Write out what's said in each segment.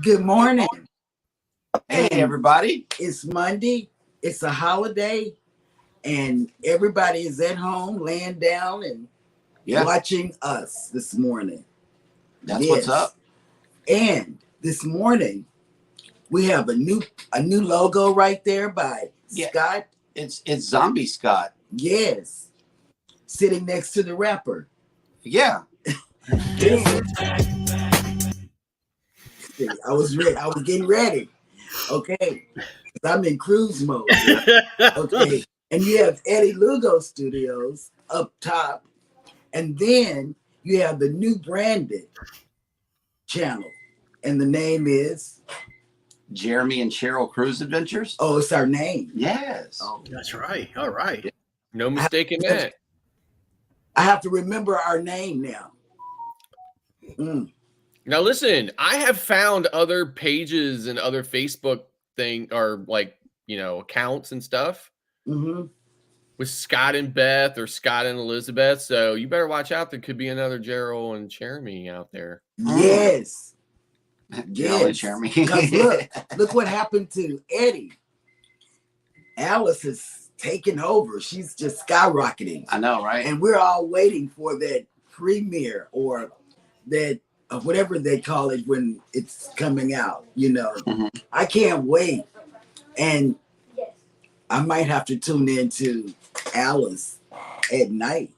Good morning. Hey, everybody. It's Monday. It's a holiday, and everybody is at home laying down and watching us this morning. That's what's up. And this morning, we have a new logo right there by Scott. It's Zombie Scott. Yes. Sitting next to the rapper. Yeah. I was ready. I was getting ready. Okay. I'm in cruise mode. Okay. And you have Eddie Lugo Studios up top. And then you have the new branded channel. And the name is Jeremy and Cheryl Cruise Adventures. Oh, it's our name. Yes. Oh. That's right. All right. No mistaking that. I have to remember our name now. Now listen, I have found other pages and other Facebook accounts and stuff with Scott and Beth or Scott and Elizabeth. So you better watch out. There could be another Gerald and Jeremy out there. Yes. Yes. Jeremy. look what happened to Eddie. Alice is taking over. She's just skyrocketing. I know, right? And we're all waiting for that premiere or that whatever they call it when it's coming out, I can't wait. And I might have to tune into Alice at night.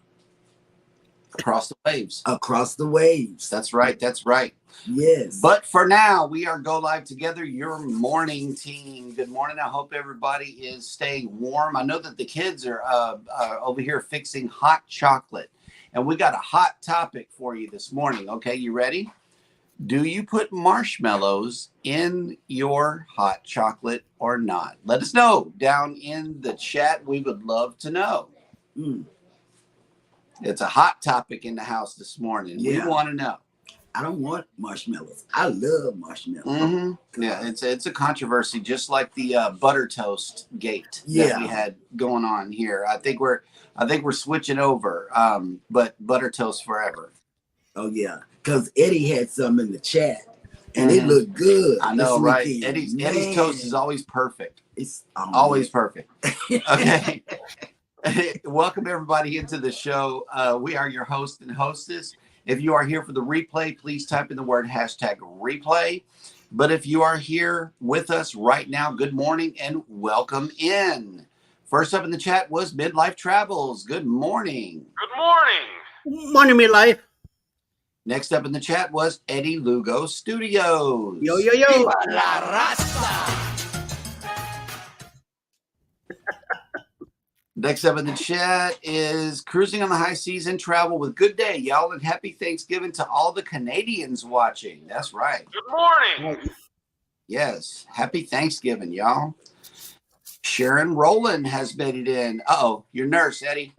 Across the waves. Across the waves. That's right. That's right. Yes. But for now, we are Go Live Together, your morning team. Good morning. I hope everybody is staying warm. I know that the kids are over here fixing hot chocolate. And we got a hot topic for you this morning. Okay, you ready? Do you put marshmallows in your hot chocolate or not? Let us know down in the chat. We would love to know. It's a hot topic in the house this morning. Yeah. We want to know. I don't want marshmallows. I love marshmallows. Yeah, it's a controversy, just like the butter toast gate that we had going on here. I think we're switching over, but butter toast forever. Oh yeah, because Eddie had some in the chat, and it looked good. I know, right? Eddie's toast is always perfect. It's always perfect. Okay. Welcome everybody into the show. We are your host and hostess. If you are here for the replay, please type in the word #replay. But if you are here with us right now, good morning and welcome in. First up in the chat was Midlife Travels. Good morning. Good morning. Morning, Midlife. Next up in the chat was Eddie Lugo Studios. Yo, yo, yo. La Raza. Next up in the chat is Cruising on the High Seas and Travel with Good Day, y'all, and happy Thanksgiving to all the Canadians watching. That's right. Good morning. Yes, happy Thanksgiving, y'all. Sharon Rowland has made it in. Uh-oh, your nurse, Eddie.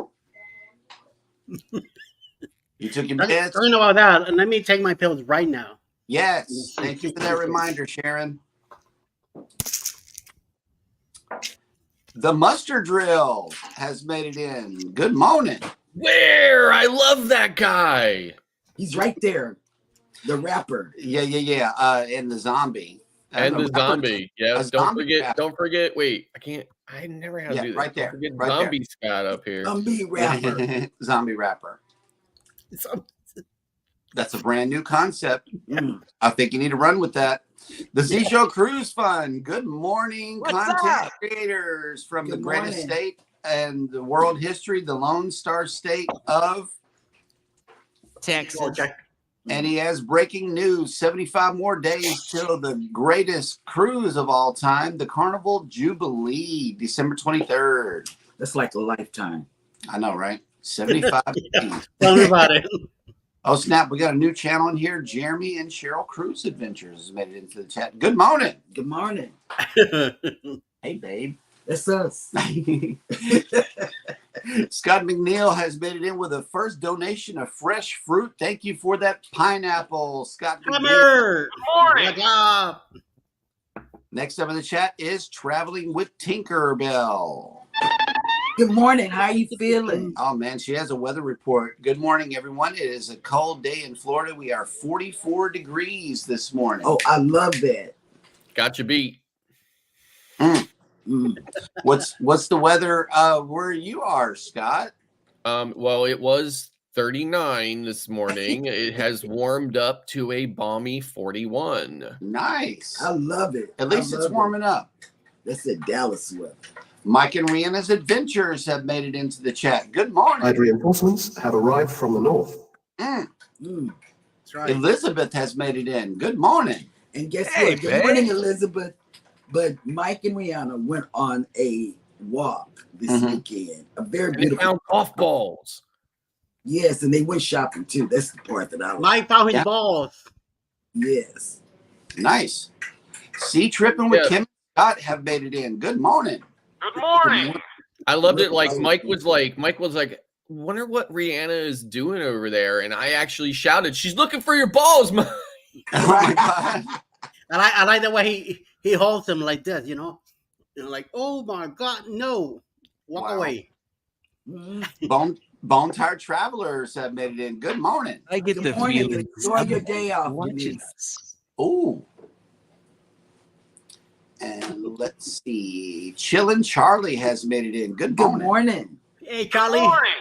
You took your meds? Don't know about that. Let me take my pills right now. Yes, thank you for that reminder, Sharon. The Mustard Drill has made it in. Good morning. Where? I love that guy. He's right there. The rapper. Yeah. And the zombie. And the zombie. Yes. Don't forget. Wait, I never have to do that. Right there. Forget right Zombie there. Scott up here. Zombie rapper. Zombie rapper. That's a brand new concept. I think you need to run with that. The Z Show Cruise Fund. Good morning, content creators from the greatest state and the world history, the Lone Star State of Texas. And he has breaking news: 75 more days till the greatest cruise of all time, the Carnival Jubilee, December 23rd. That's like a lifetime. I know, right? 75 days. Tell me about it. Oh, snap. We got a new channel in here. Jeremy and Cheryl Cruise Adventures has made it into the chat. Good morning. Good morning. Hey, babe. That's us. Scott McNeil has made it in with a first donation of fresh fruit. Thank you for that pineapple, Scott McNeil. Good morning. Next up in the chat is Traveling with Tinkerbell. Good morning. How you feeling? Oh man, she has a weather report. Good morning, everyone. It is a cold day in Florida. We are 44 degrees this morning. Oh, I love that. Got you beat. What's the weather where you are, Scott? Well, it was 39 this morning. It has warmed up to a balmy 41. Nice. I love it. At least it's warming up. That's a Dallas weather. Mike and J&S Adventures have made it into the chat. Good morning. Reinforcements have arrived from the north. That's right. Elizabeth has made it in. Good morning. And guess what? Good morning, Elizabeth. But Mike and Rihanna went on a walk this weekend. A very beautiful. They found golf balls. Yes, and they went shopping too. That's the part that I like. Mike found his balls. Yes. Nice. Sea Tripping with Kim and Scott have made it in. Good morning. Good morning. I loved it. Like Mike was like, wonder what Rihanna is doing over there. And I actually shouted, "She's looking for your balls, Mike." Oh my God. I like the way he holds them like this, like, oh my God, no, walk away. Bone Tired Travelers have made it in. Good morning. I get Good the morning. feeling. Enjoy your day off, watching Denise. this. Ooh. And let's see. Chillin' Charlie has made it in. Good Good morning. morning. Hey, Good Charlie. morning.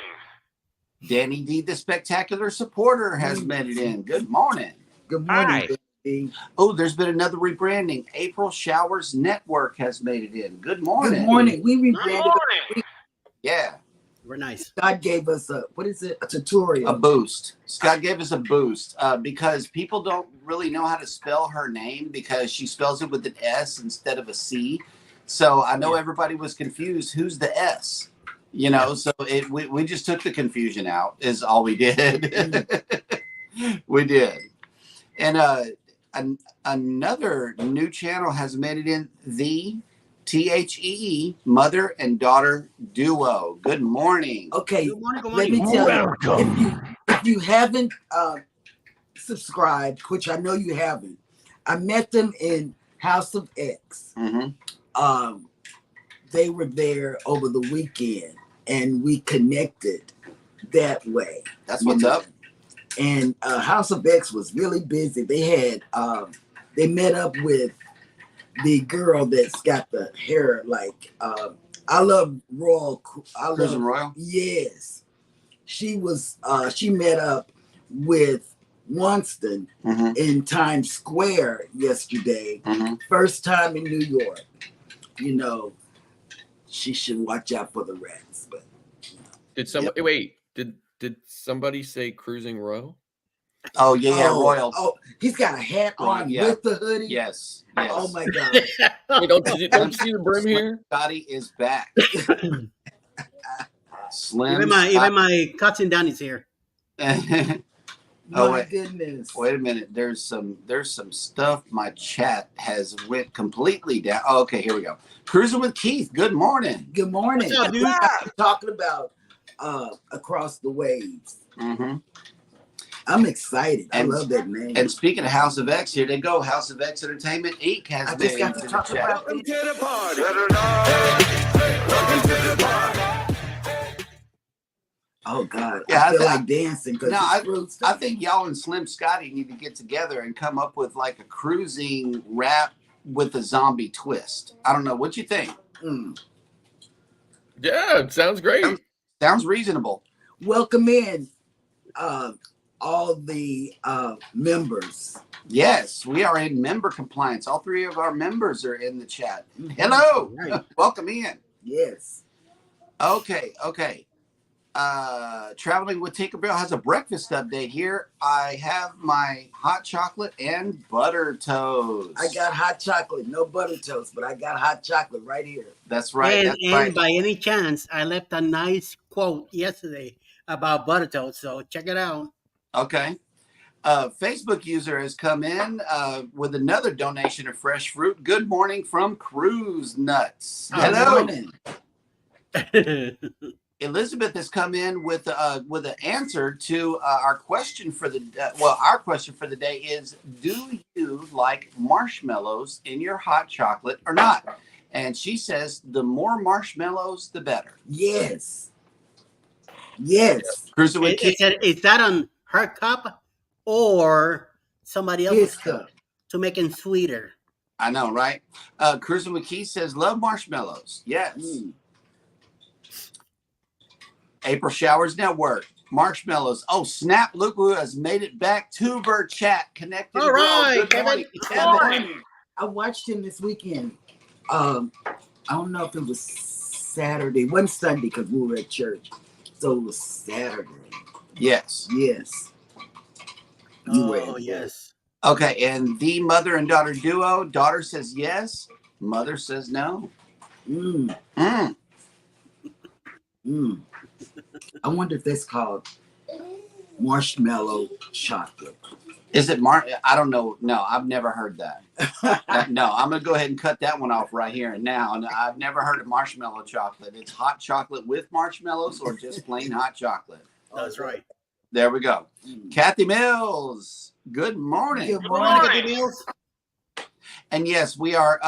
Danny D, the Spectacular Supporter, has made it in. Good morning. Good morning, Hi. baby. Oh, there's been another rebranding. April Showers Network has made it in. Good morning. Good morning. We Good rebranded. morning. Yeah, We're nice. God gave us a tutorial. a boost. Scott gave us a boost because people don't really know how to spell her name because she spells it with an S instead of a C. So I know everybody was confused. Who's the S? So we just took the confusion out is all we did. We did. And another new channel has made it in, the THEE Mother and Daughter Duo. Good morning. Okay, Good morning. Good let morning. me tell you, if you haven't subscribed, which I know you haven't, I met them in House of X. Mm-hmm. They were there over the weekend, and we connected that way. That's what's up. And House of X was really busy. They had they met up with the girl that's got the hair like I love Royal. Cruising Royal. Yes, she was. She met up with Winston in Times Square yesterday. First time in New York. She should watch out for the rats. But Did somebody wait? Did somebody say Cruising Royal? Oh yeah, Royal. Oh, he's got a hat on Yeah. with the hoodie. Yes. Oh my God. Hey, don't you see the brim here? Scotty is back. Slim. Even my cousin Danny's here. My goodness. Wait a minute. There's some stuff. My chat has went completely down. Oh, okay, here we go. Cruising with Keith. Good morning. Good morning. What's up, dude? We're talking about Across the Waves. Mm-hmm. I'm excited. I And- love that name. And speaking of House of X, here they go. House of X Entertainment Inc. has I been just got into to the talk chat. about this. Oh God, Yeah, I feel I- like dancing because No, I I think y'all and Slim Scotty need to get together and come up with like a cruising rap with a zombie twist. I don't know. What you think? Yeah, it sounds great. Sounds reasonable. welcome in all the members. Yes, we are in member compliance. All three of our members are in the chat. Hello. Right. Welcome in. Yes. Okay. Traveling with Tinkerbell has a breakfast update here. I have my hot chocolate and butter toast. I got hot chocolate, no butter toast, but I got hot chocolate right here. That's right. And, That's and right. by any chance, I left a nice quote yesterday about butter toast, so check it out. Okay. Facebook user has come in with another donation of fresh fruit. Good morning from Cruise Nuts. Good Hello. morning. Elizabeth has come in with an answer to our question for the our question for the day is: do you like marshmallows in your hot chocolate or not? And she says the more marshmallows, the better. Yes. Yes. Cruising with Keith. Is that on her cup or somebody else's His cup cup. to make it sweeter? I know, right? Cruising with Keith says love marshmallows. Yes. April Showers Network. Marshmallows. Oh, snap. Lugo has made it back. Tuber chat connected. All right, Good morning, Good morning. I watched him this weekend. I don't know if it was Saturday. It wasn't Sunday because we were at church. So it was Saturday. Yes. Yes. You were Oh, at yes. Okay, and the mother and daughter duo. Daughter says yes. Mother says no. I wonder if that's called marshmallow chocolate. Is it I don't know. No, I've never heard that. No, I'm going to go ahead and cut that one off right here and now. And I've never heard of marshmallow chocolate. It's hot chocolate with marshmallows or just plain hot chocolate. That's right. There we go. Kathy Mills, good morning. Good morning. Kathy Mills. And yes, we are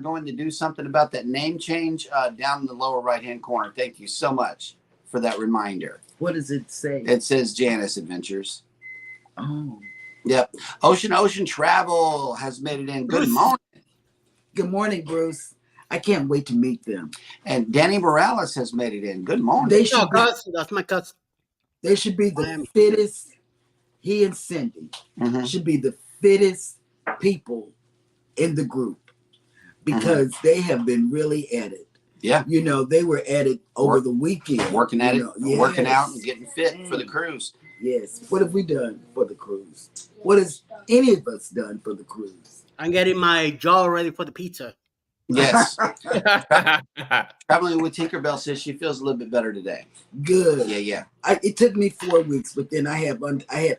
going to do something about that name change down in the lower right-hand corner. Thank you so much for that reminder. What does it say? It says J&S Adventures. Oh. Yep. Ocean Travel has made it in. Good morning. Good morning, Bruce. I can't wait to meet them. And Danny Morales has made it in. Good morning. That's my cousin. They should be the fittest. He and Cindy should be the fittest people in the group because they have been really at it. Yeah. You know, they were at it over the weekend. Working at it, Yes. working out and getting fit for the cruise. Yes. What have we done for the cruise? What has any of us done for the cruise? I'm getting my jaw ready for the pizza. Yes. Traveling with Tinkerbell says she feels a little bit better today. Good. Yeah. It took me 4 weeks, but then I had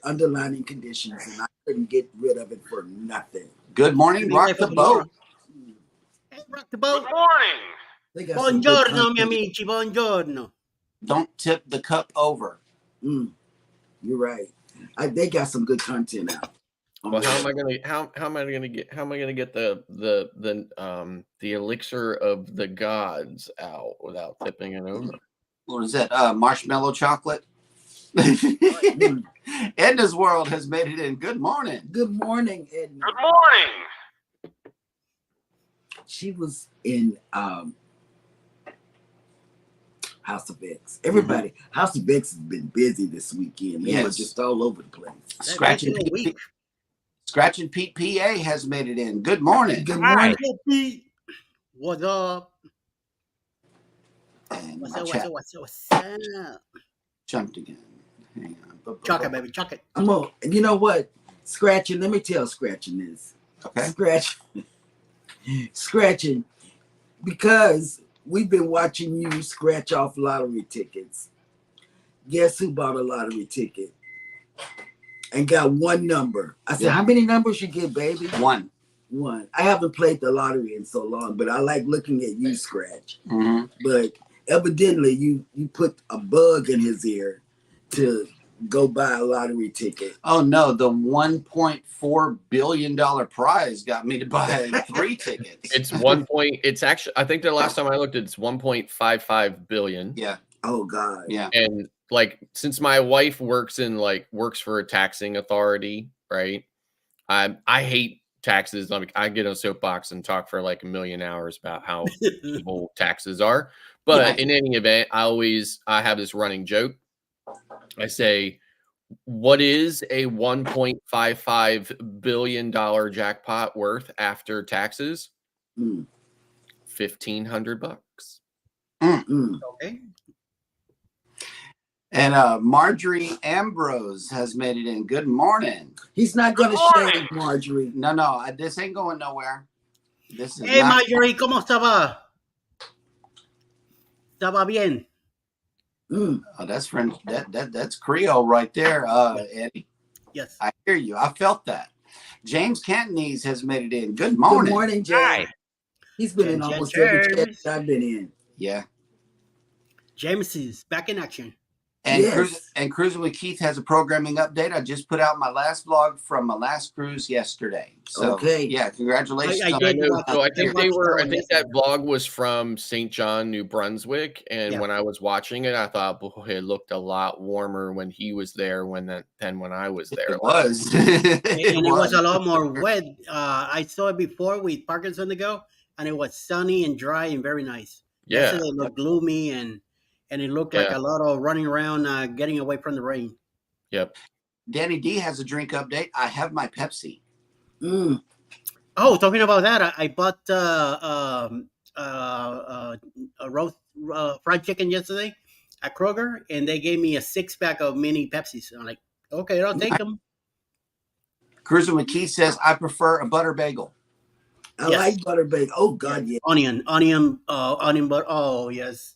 underlying conditions and I couldn't get rid of it for nothing. Good morning, Rock the Boat. Hey, Rock the Boat. Good morning. They got some good Buongiorno, mi content. amici. Buongiorno. Don't tip the cup over. You're right. They got some good content out. Well, how am I gonna get the elixir of the gods out without tipping it over? What is that? Marshmallow chocolate? Edna's World has made it in. Good morning. Good morning, Edna. Good morning. She was in House of X. Everybody, House of X has been busy this weekend. They were just all over the place. Scratching Pete PA has made it in. Good morning. Good morning. Pete. What's up? And What's up? jumped again. Hang on. Chuck it, baby. Chuck it. You know what? Scratching, let me tell Scratching this. Okay. Scratching, because we've been watching you scratch off lottery tickets. Guess who bought a lottery ticket and got one number? I said, how many numbers you get, baby? One. I haven't played the lottery in so long, but I like looking at you scratch. But evidently you put a bug in his ear to go buy a lottery ticket. Oh no, the $1.4 billion prize got me to buy 3 tickets. It's actually, I think the last time I looked, it's 1.55 billion. Yeah. Oh God. Yeah. And like, since my wife works for a taxing authority, right? I hate taxes. I get on a soapbox and talk for like a million hours about how evil taxes are. But in any event, I have this running joke. I say, what is a $1.55 billion jackpot worth after taxes? $1,500. Okay. And Marjorie Ambrose has made it in. Good morning. He's not going to shave Marjorie. No, this ain't going nowhere. This is Hey, not... Marjorie, ¿cómo estaba? Estaba bien. Oh, that's French. That's Creole right there, Eddie. Yes. I hear you. I felt that. James Cantonese has made it in. Good morning. Good morning, James. He's been in almost every chat I've been in. Yeah. James is back in action. And Yes. Cruising with Keith has a programming update. I just put out my last vlog from my last cruise yesterday. So, Okay. yeah, congratulations. I on did I know. watch- So I I think watched that I one think that vlog was from St. John, New Brunswick. And Yeah. when I was watching it, I thought, boy, it looked a lot warmer when he was there than when I was there. It was. and it was a lot more wet. I saw it before with Parkinson to go, and it was sunny and dry and very nice. Yeah. Yesterday it looked gloomy and it looked like Yeah. a lot of running around, getting away from the rain. Yep. Danny D has a drink update. I have my Pepsi. Mm. Oh, talking about that, I bought a roast fried chicken yesterday at Kroger, and they gave me a 6-pack of mini Pepsis. I'm like, okay, I'll take them. Cruising with Keith says, I prefer a butter bagel. I Yes. like butter bacon. Oh God, yeah. Onion butter. Oh yes.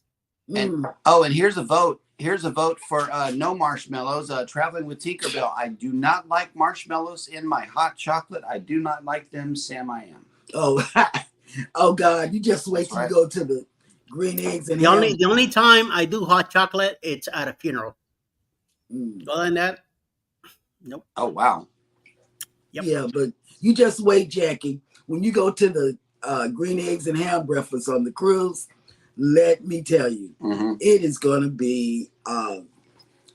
And Mm. and here's a vote. Here's a vote for no marshmallows. Traveling with Tinkerbell. I do not like marshmallows in my hot chocolate. I do not like them, Sam. I am. Oh, oh God! You just wait That's till right. you go to the green eggs and The ham. only time I do hot chocolate, it's at a funeral. Mm. Other than that, nope. Oh, wow. Yep. Yeah, but you just wait, Jackie. When you go to the green eggs and ham breakfast on the cruise, let me tell you, Mm-hmm. it is going to be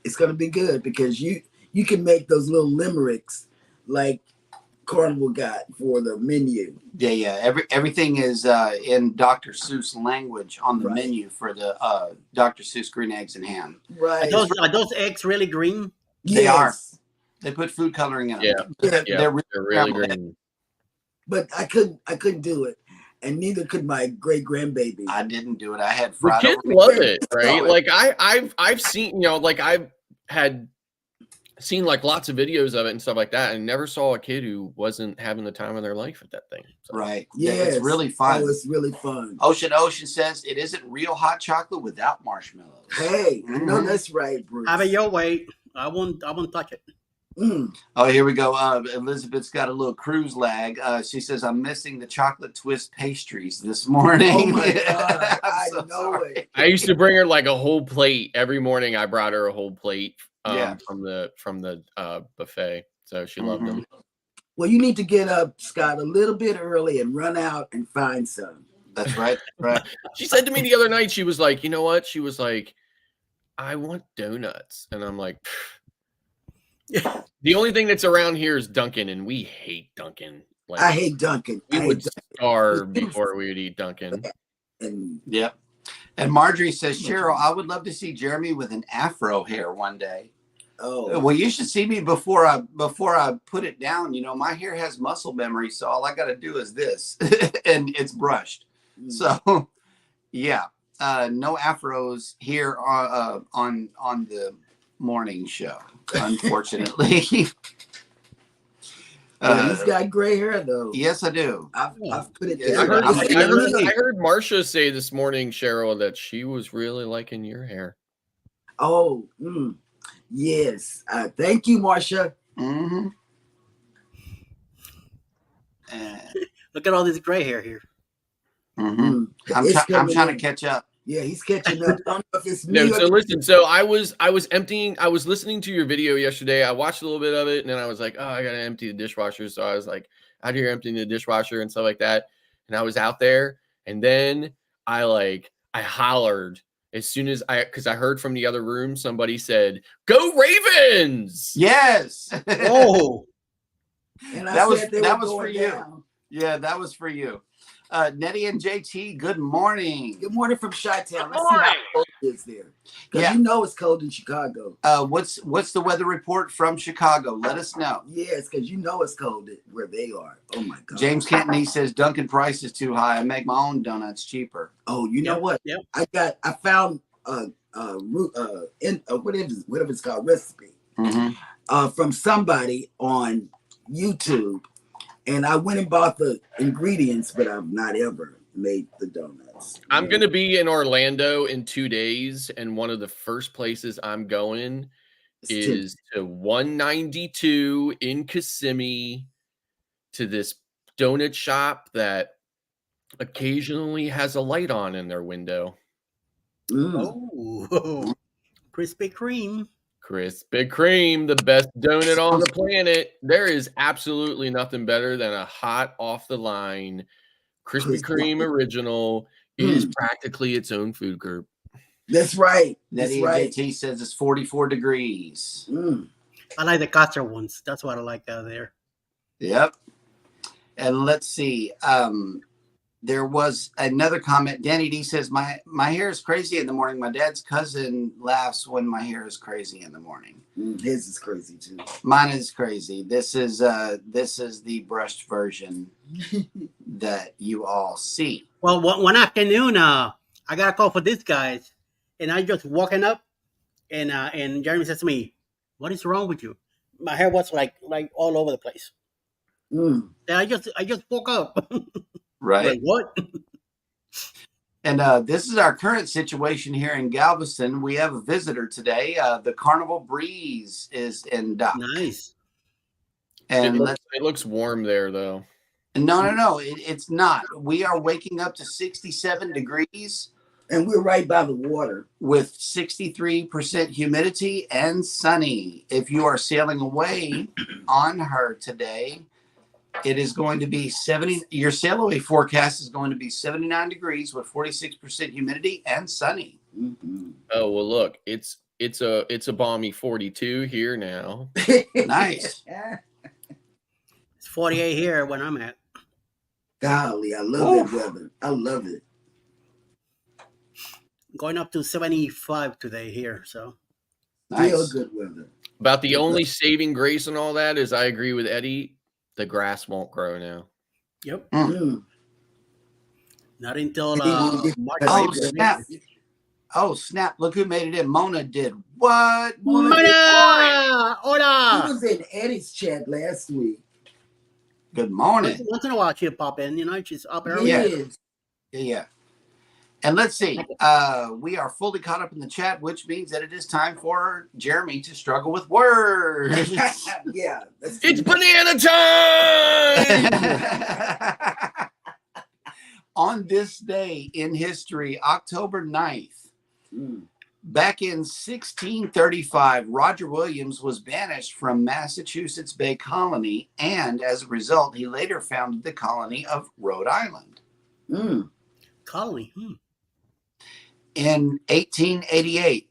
it's going to be good because you can make those little limericks like Carnival got for the menu. Yeah. Everything is in Dr. Seuss language on the Right. menu for the Dr. Seuss green eggs and ham. Right? Are those eggs really green? They are. Yes. They put food coloring in them. Yeah. Yeah, Yeah. They're really They're really scrambled. green. but I couldn't do it, and neither could my great grandbaby. I didn't do it. I had The fried kids over. love it, right? Oh. Like I've seen, like I've had seen like lots of videos of it and stuff like that, and never saw a kid who wasn't having the time of their life at that thing. So. Right. Yes. It's really fun. Oh, it's really fun. Ocean says it isn't real hot chocolate without marshmallows. Hey, I know Mhm. that's right, Bruce. Have it your way. I won't touch it. Mm. Oh, here we go. Elizabeth's got a little cruise lag. She says, I'm missing the chocolate twist pastries this morning. Oh my God, I'm I so know sorry. it. I used to bring her like a whole plate every morning. I brought her a whole plate Yeah. from the buffet, so she loved them. Well, you need to get up, Scott, a little bit early and run out and find some. That's right. Right. She said to me the other night, she was like, you know what? She was like, I want donuts, and I'm like. The only thing that's around here is Dunkin', and we hate Dunkin'. Like I hate Dunkin'. we I hate would Dunkin'. starve before we would eat Dunkin'. And Yep. And Marjorie says, Cheryl, I would love to see Jeremy with an afro hair one day. oh, Well, you should see me before I put it down. My hair has muscle memory, so all I got to do is this, and it's brushed. So, yeah, no afros here on the morning show, unfortunately. he's got gray hair though. Yes, I do. I've put it Yeah, there. I heard Marcia say this morning, Cheryl, that she was really liking your hair. Oh, yes. Thank you, Marcia. Mm-hmm. Look at all this gray hair here. Mm-hmm. It's I'm coming trying to in. catch up. Yeah, he's catching up. I don't know if it's me No, or so listen. So I was listening to your video yesterday. I watched a little bit of it, and then I was like, oh, I gotta empty the dishwasher. So I was like out here emptying the dishwasher and stuff like that. And I was out there, and then I hollered as soon as because I heard from the other room somebody said, "Go Ravens!" Yes. Oh, And I That was- said they that were was for going you. down. Yeah, that was for you. Nettie and JT, good morning. Good morning from Chi-Town. Let's Good see how morning. cold it is there. Because Yeah. you know it's cold in Chicago. What's the weather report from Chicago? Let us know. Yes, because you know it's cold where they are. Oh my God. James Cantonese says Dunkin' price is too high. I make my own donuts cheaper. Oh, you know Yep, what? yep. I found whatever it's called, recipe Mm-hmm. from somebody on YouTube, and I went and bought the ingredients, but I've not ever made the donuts. I'm gonna be in Orlando in 2 days, and one of the first places I'm going It's is to 192 in Kissimmee to this donut shop that occasionally has a light on in their window. Mm. oh, Krispy Kreme. Krispy Kreme, the best donut on the planet. There is absolutely nothing better than a hot off the line Krispy Kreme original. It is practically its own food group. That's right. That That's right. EJT says it's 44 degrees. I like the custard ones. That's what I like out there. Yep. And let's see. There was another comment. Danny D says, my hair is crazy in the morning. My dad's cousin laughs when my hair is crazy in the morning. His is crazy too. Mine is crazy. This is the brushed version that you all see. Well, one afternoon, I got a call for these guys, and I just walking up, and Jeremy says to me, "What is wrong with you?" My hair was like all over the place. And I just woke up. Right. Like, what? And this is our current situation here in Galveston. We have a visitor today. The Carnival Breeze is in dock. Nice. And it looks warm there, though. No. It's not. We are waking up to 67 degrees. And we're right by the water. With 63% humidity and sunny. If you are sailing away on her today, it is going to be 70. Your sail away forecast is going to be 79 degrees with 46% humidity and sunny. Oh, well, look, it's a balmy 42 here now. Nice. It's 48 here when I'm at. Golly, I love that weather. I love it. Going up to 75 today here, so. Nice. Real good weather. About the only saving grace and all that is I agree with Eddie. The grass won't grow now. Yep. Mm. Not until March. Oh, snap. Oh, snap. Look who made it in. Mona did. What? Mona! Hola! He was in Eddie's chat last week. Good morning. Once in a while she'll pop in, she's up early. Yeah. And let's see. We are fully caught up in the chat, which means that it is time for Jeremy to struggle with words. Yeah. It's banana time! On this day in history, October 9th, back in 1635, Roger Williams was banished from Massachusetts Bay Colony, and as a result, he later founded the colony of Rhode Island. Colony. In 1888,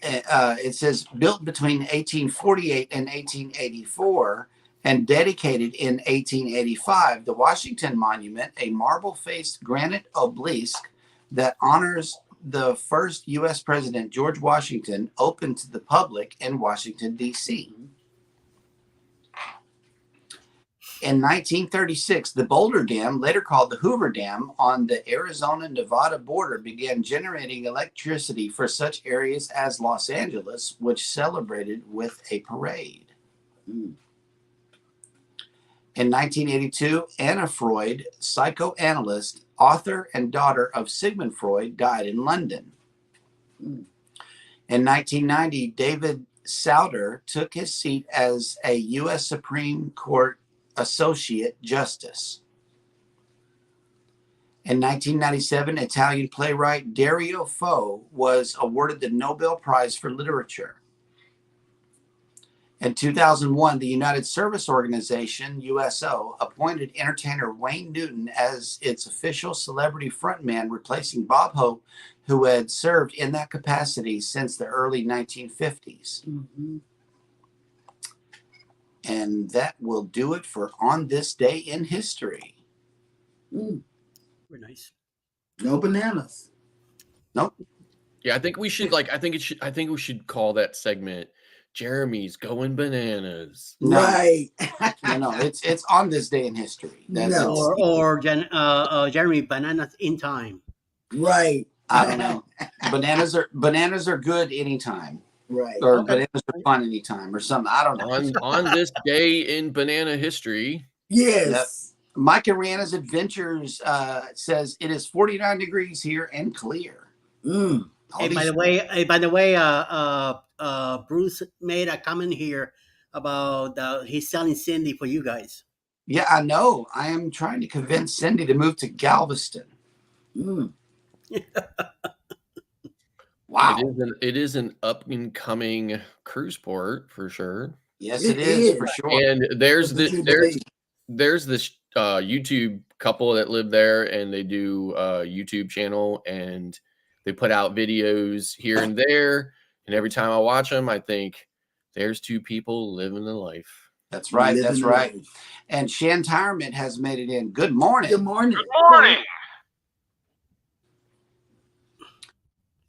it says built between 1848 and 1884 and dedicated in 1885, the Washington Monument, a marble-faced granite obelisk that honors the first U.S. President, George Washington, opened to the public in Washington, D.C. In 1936, the Boulder Dam, later called the Hoover Dam, on the Arizona-Nevada border began generating electricity for such areas as Los Angeles, which celebrated with a parade. In 1982, Anna Freud, psychoanalyst, author, and daughter of Sigmund Freud, died in London. In 1990, David Souter took his seat as a U.S. Supreme Court Associate Justice. In 1997, Italian playwright Dario Fo was awarded the Nobel Prize for Literature. In 2001, the United Service Organization, USO, appointed entertainer Wayne Newton as its official celebrity frontman, replacing Bob Hope, who had served in that capacity since the early 1950s. And that will do it for On This Day in History. Very nice. No bananas. Nope. Yeah, I think we should I think we should call that segment Jeremy's Going Bananas. No. Right. No, it's On This Day in History. That's Or Jeremy, Bananas in Time. Right. I don't know. Bananas are good anytime. Right. Or bananas are fun anytime or something. I don't know. On this day in banana history. Yes. Yep. Mike and J&S Adventures says it is 49 degrees here and clear. Hey, by the way, Bruce made a comment here about he's selling Cindy for you guys. Yeah, I know. I am trying to convince Cindy to move to Galveston. Wow. It is an up and coming cruise port for sure. Yes, it is for sure. And there's That's what you there's this YouTube couple that live there, and they do a YouTube channel, and they put out videos here and there. And every time I watch them, I think there's two people living the life. That's right. Living That's the right. life. And Shantirement has made it in. Good morning. Good morning. Good morning.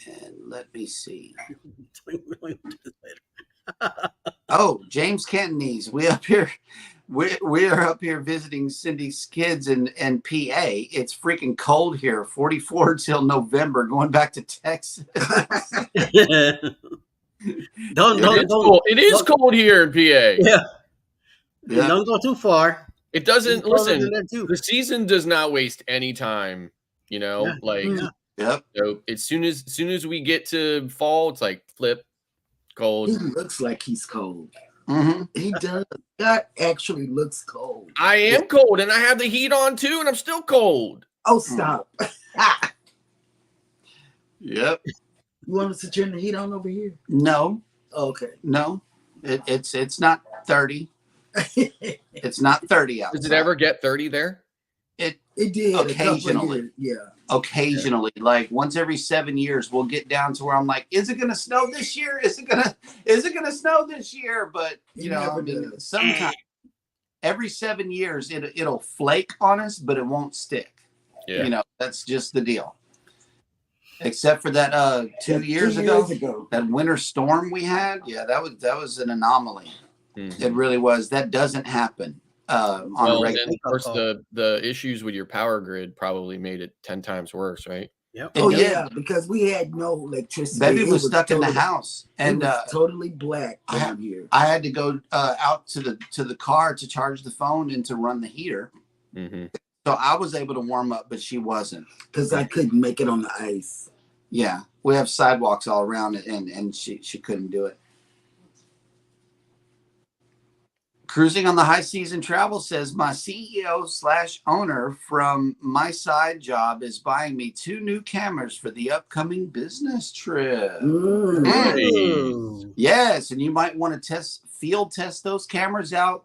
And let me see. Oh, James Cantonese. We up here. We are up here visiting Cindy's kids in PA. It's freaking cold here. 44 till November. Going back to Texas. It is cold here in PA. Yeah. Yeah. Don't go too far. It doesn't It's colder listen. than that, too. The season does not waste any time. You know, Yeah. like Yeah. Yep. so as soon as we get to fall, it's like flip cold. He looks like he's cold. Mm-hmm. He does. God actually looks cold. I am cold, and I have the heat on too, and I'm still cold. Oh, stop. Yep. You want us to turn the heat on over here? No. Okay. No. It's not 30. It's not 30 outside. Does it ever get 30 there? It did Occasionally. Occasionally, like once every 7 years, we'll get down to where I'm like, is it gonna snow this year? Is it gonna snow this year? But you know, I mean, sometimes every 7 years it'll flake on us, but it won't stick. Yeah. You know, that's just the deal. Except for that 2 years ago, that winter storm we had. Yeah, that was an anomaly. Mm-hmm. It really was. That doesn't happen on a regular. And of course, the issues with your power grid probably made it 10 times worse, right? Yep. Oh yeah, because we had no electricity. Baby was stuck in the house, and totally black down here. I had to go out to the car to charge the phone and to run the heater. Mm-hmm. So I was able to warm up, but she wasn't, because I couldn't make it on the ice. Yeah, we have sidewalks all around it, and she couldn't do it. Cruising on the High Season Travel says, my CEO/owner from my side job is buying me 2 new cameras for the upcoming business trip. Yes, and you might want to field test those cameras out,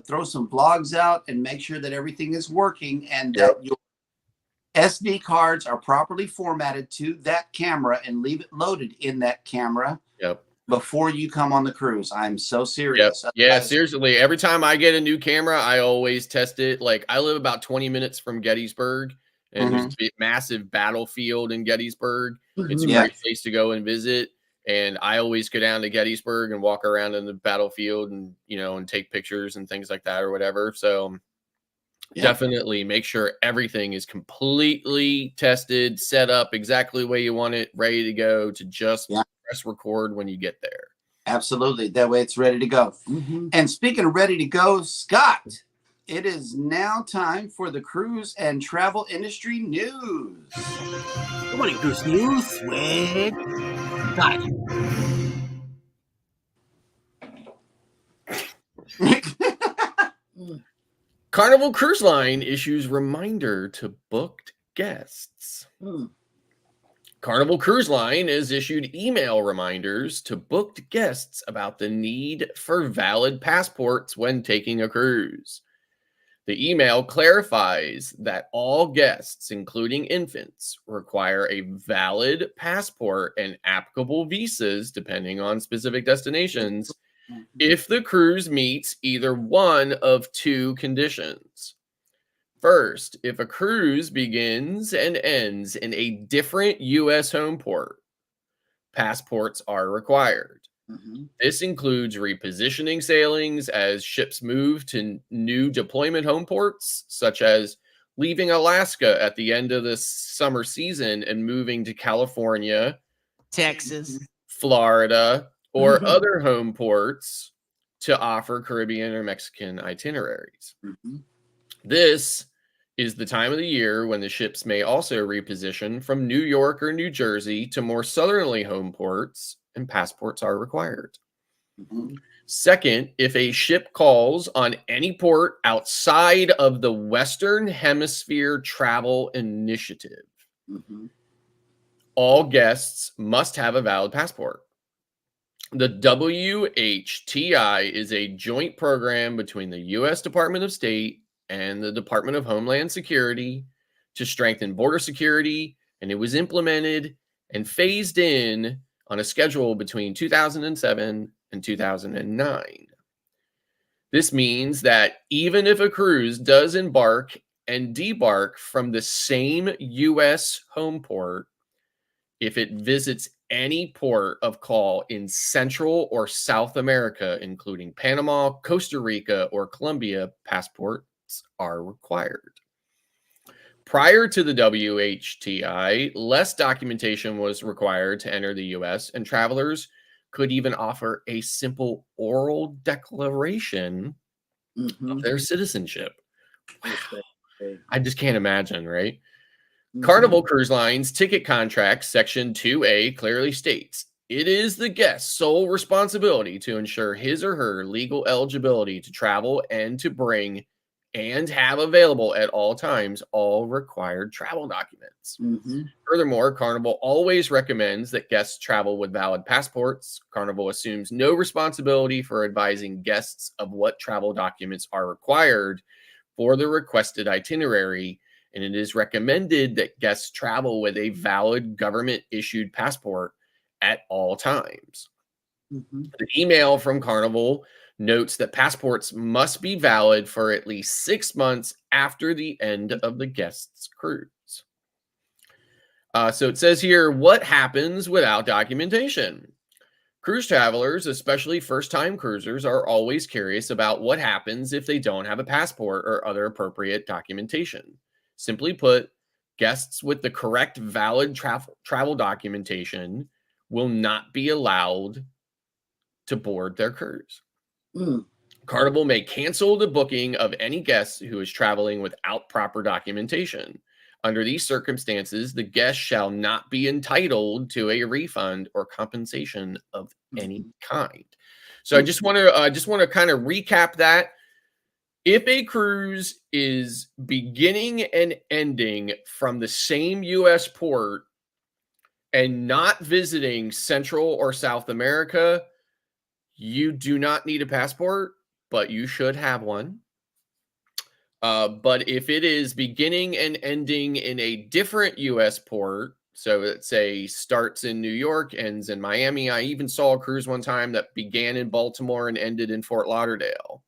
throw some vlogs out, and make sure that everything is working and that your SD cards are properly formatted to that camera and leave it loaded in that camera. Yep. Before you come on the cruise. I'm so serious. Yep. Yeah, seriously. Every time I get a new camera, I always test it. Like, I live about 20 minutes from Gettysburg, and there's a massive battlefield in Gettysburg. It's a great place to go and visit. And I always go down to Gettysburg and walk around in the battlefield and, and take pictures and things like that or whatever. So definitely make sure everything is completely tested, set up exactly the way you want it, ready to go to just press record when you get there. Absolutely. That way it's ready to go. And speaking of ready to go, Scott, it is now time for the cruise and travel industry news. Good morning, cruise news with Scott. Carnival Cruise Line issues reminder to booked guests. Carnival Cruise Line has issued email reminders to booked guests about the need for valid passports when taking a cruise. The email clarifies that all guests, including infants, require a valid passport and applicable visas, depending on specific destinations, if the cruise meets either one of 2 conditions. First, if a cruise begins and ends in a different U.S. home port, passports are required. This includes repositioning sailings as ships move to new deployment home ports, such as leaving Alaska at the end of the summer season and moving to California, Texas, Florida, or other home ports to offer Caribbean or Mexican itineraries. This is the time of the year when the ships may also reposition from New York or New Jersey to more southerly home ports, and passports are required. Second, if a ship calls on any port outside of the Western Hemisphere Travel Initiative, all guests must have a valid passport. The WHTI is a joint program between the U.S. Department of State and the Department of Homeland Security to strengthen border security, and it was implemented and phased in on a schedule between 2007 and 2009. This means that even if a cruise does embark and debark from the same U.S. home port, if it visits any port of call in Central or South America, including Panama, Costa Rica, or Colombia, passports are required. Prior to the WHTI, less documentation was required to enter the U.S., and travelers could even offer a simple oral declaration of their citizenship. Wow. I just can't imagine, right? Carnival Cruise Line's ticket contract, Section 2A, clearly states, it is the guest's sole responsibility to ensure his or her legal eligibility to travel and to bring and have available at all times all required travel documents. Furthermore, Carnival always recommends that guests travel with valid passports. Carnival assumes no responsibility for advising guests of what travel documents are required for the requested itinerary, and it is recommended that guests travel with a valid government-issued passport at all times. The email from Carnival notes that passports must be valid for at least 6 months after the end of the guest's cruise. So it says here, what happens without documentation? Cruise travelers, especially first-time cruisers, are always curious about what happens if they don't have a passport or other appropriate documentation. Simply put, guests with the correct valid travel documentation will not be allowed to board their cruise. Carnival may cancel the booking of any guest who is traveling without proper documentation. Under these circumstances, the guest shall not be entitled to a refund or compensation of any kind. So I just want to kind of recap that. If a cruise is beginning and ending from the same U.S. port and not visiting Central or South America, you do not need a passport, but you should have one. But if it is beginning and ending in a different U.S. port, so let's say starts in New York, ends in Miami. I even saw a cruise one time that began in Baltimore and ended in Fort Lauderdale.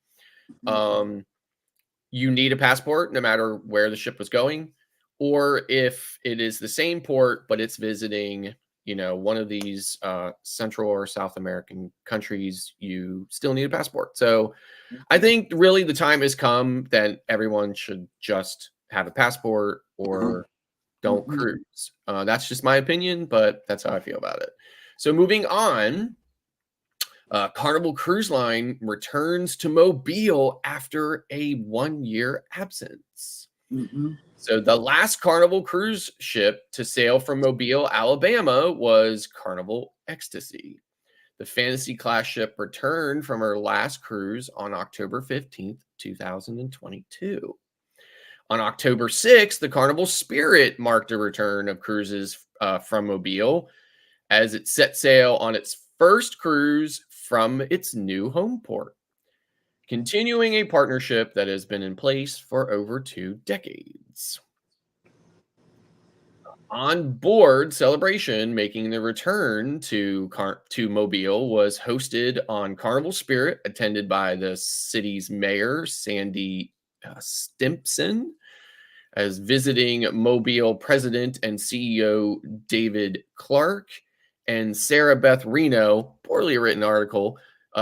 You need a passport no matter where the ship was going. Or if it is the same port, but it's visiting, one of these Central or South American countries, you still need a passport. So I think really the time has come that everyone should just have a passport or don't cruise. That's just my opinion, but that's how I feel about it. So moving on, Carnival Cruise Line returns to Mobile after a 1-year absence. So the last Carnival cruise ship to sail from Mobile, Alabama was Carnival Ecstasy. The Fantasy class ship returned from her last cruise on October 15th, 2022. On October 6th, the Carnival Spirit marked a return of cruises from Mobile as it set sail on its first cruise from its new home port, continuing a partnership that has been in place for over 2 decades. On board celebration making the return to Mobile was hosted on Carnival Spirit, attended by the city's mayor, Sandy Stimpson, as visiting Mobile president and CEO David Clark, and Sarah Beth Reno, poorly written article.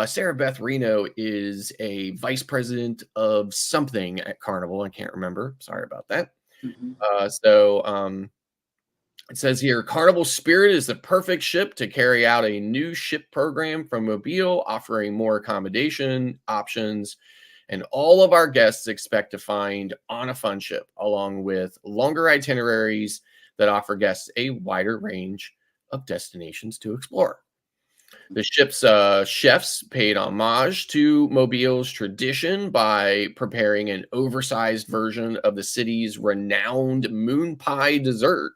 Sarah Beth Reno is a vice president of something at Carnival. I can't remember. Sorry about that. It says here, Carnival Spirit is the perfect ship to carry out a new ship program from Mobile, offering more accommodation options, and all of our guests expect to find on a fun ship, along with longer itineraries that offer guests a wider range of destinations to explore. The ship's chefs paid homage to Mobile's tradition by preparing an oversized version of the city's renowned moon pie dessert.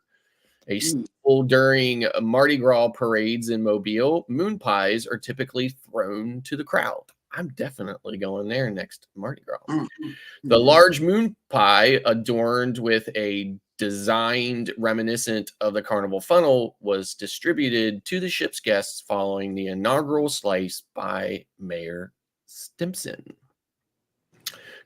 A staple during Mardi Gras parades in Mobile, moon pies are typically thrown to the crowd. I'm definitely going there next Mardi Gras. The large moon pie, adorned with a designed reminiscent of the carnival funnel, was distributed to the ship's guests following the inaugural slice by Mayor Stimpson.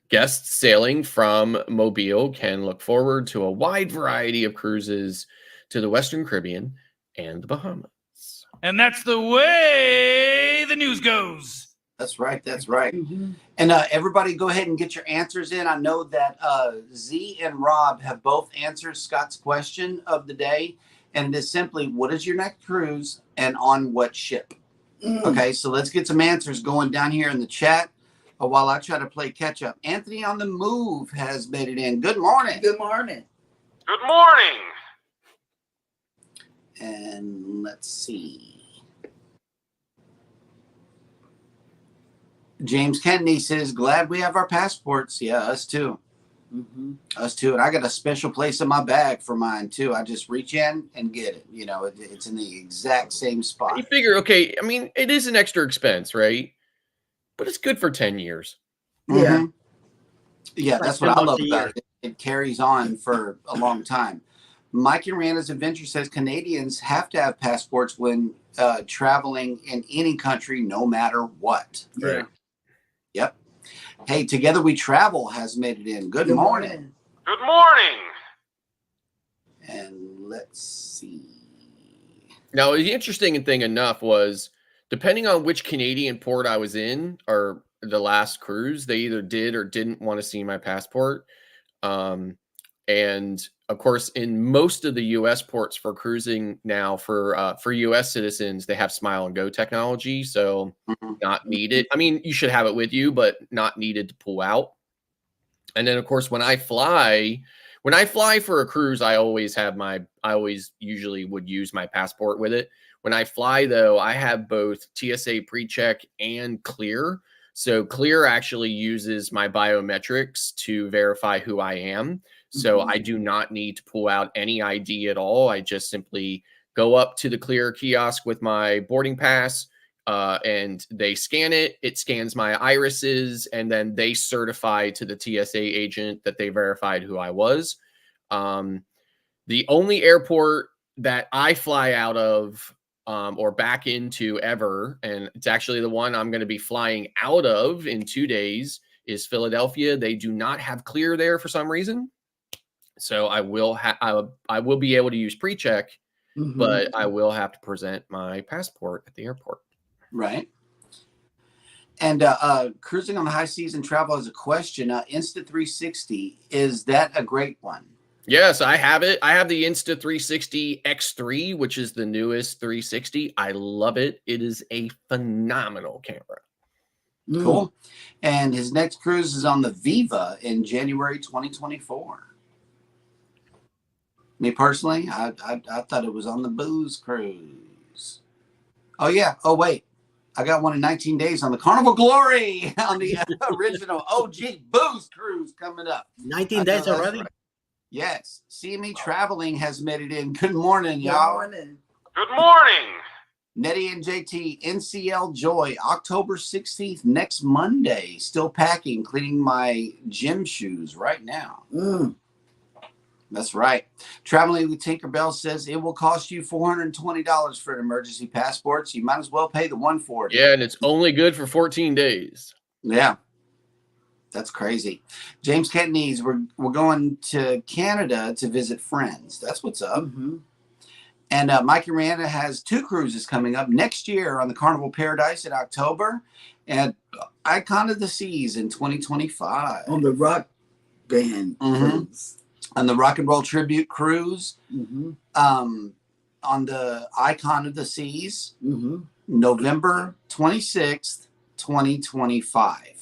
Guests sailing from Mobile can look forward to a wide variety of cruises to the Western Caribbean and the Bahamas. And that's the way the news goes. That's right. That's right. And everybody go ahead and get your answers in. I know that Z and Rob have both answered Scott's question of the day. And it's simply, what is your next cruise and on what ship? Okay, so let's get some answers going down here in the chat while I try to play catch up. Anthony on the Move has made it in. Good morning. Good morning. Good morning. And let's see. James Kennedy says, glad we have our passports. Yeah, us too. Us too. And I got a special place in my bag for mine too. I just reach in and get it. You know, it's in the exact same spot. You figure, okay, I mean, it is an extra expense, right? But it's good for 10 years. Yeah. Yeah, that's what I love about it. It carries on for a long time. Mike and Rihanna's Adventure says Canadians have to have passports when traveling in any country, no matter what. Right. Yep. Hey, Together We Travel has made it in. Good morning. Good morning. And let's see. Now, the interesting thing enough was, depending on which Canadian port I was in or the last cruise, they either did or didn't want to see my passport. And of course, in most of the U.S. ports for cruising now for U.S. citizens, they have Smile and Go technology, so not needed. I mean, you should have it with you, but not needed to pull out. And then, of course, when I fly for a cruise, I always usually would use my passport with it. When I fly, though, I have both TSA PreCheck and Clear. So Clear actually uses my biometrics to verify who I am. So I do not need to pull out any ID at all. I just simply go up to the Clear kiosk with my boarding pass, and they scan it. It scans my irises, and then they certify to the TSA agent that they verified who I was. The only airport that I fly out of or back into ever, and it's actually the one I'm going to be flying out of in 2 days, is Philadelphia. They do not have Clear there for some reason. So I will be able to use PreCheck, but I will have to present my passport at the airport. Right. And cruising on the high seas and travel has a question. Insta360, is that a great one? Yes, I have it. I have the Insta360 X3, which is the newest 360. I love it. It is a phenomenal camera. Cool. And his next cruise is on the Viva in January 2024. Me personally, I thought it was on the Booze cruise. Oh, yeah. Oh, wait. I got one in 19 days on the Carnival Glory on the original OG Booze cruise coming up. 19 days already? Right. Yes. CME Traveling has made it in. Good morning, y'all. Good morning. Nettie and JT, NCL Joy, October 16th, next Monday. Still packing, cleaning my gym shoes right now. That's right. Traveling with Tinkerbell says it will cost you $420 for an emergency passport, so you might as well pay the $140. Yeah, and it's only good for 14 days. Yeah. That's crazy. James Ketneys, we're going to Canada to visit friends. That's what's up. And Mike and Rihanna has 2 cruises coming up next year on the Carnival Paradise in October and Icon of the Seas in 2025. On the Rock Band cruise. On the Rock and Roll Tribute Cruise. On the Icon of the Seas. November 26th, 2025.